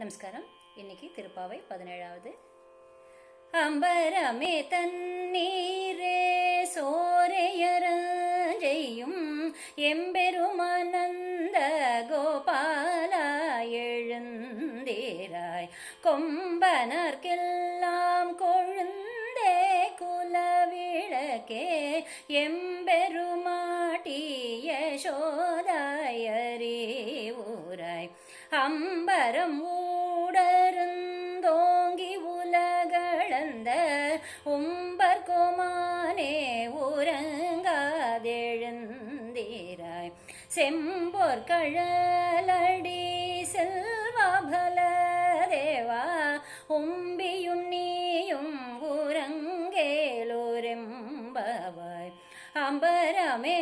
நமஸ்காரம். இன்னைக்கு திருப்பாவை 17வது. அம்பரமே தண்ணீரே சோரையரஞ்செய்யும் எம்பெருமானந்த கோபாலா எழுந்தீராய் கொம்பனர்க்கெல்லாம் கொழுந்தே குலவிளக்கே எம்பெருமாட்டி யசோதாயறிவுராய் அம்பரம் ஊடருந்தோங்கி உலகளந்த உம்பர்கோமானே உறங்காதெழுந்தீராய் செம்போர் கழலடி செல்வாபல தேவா உம்பியும் நீயும் உறங்கேலோரெம்பவாய் அம்பரமே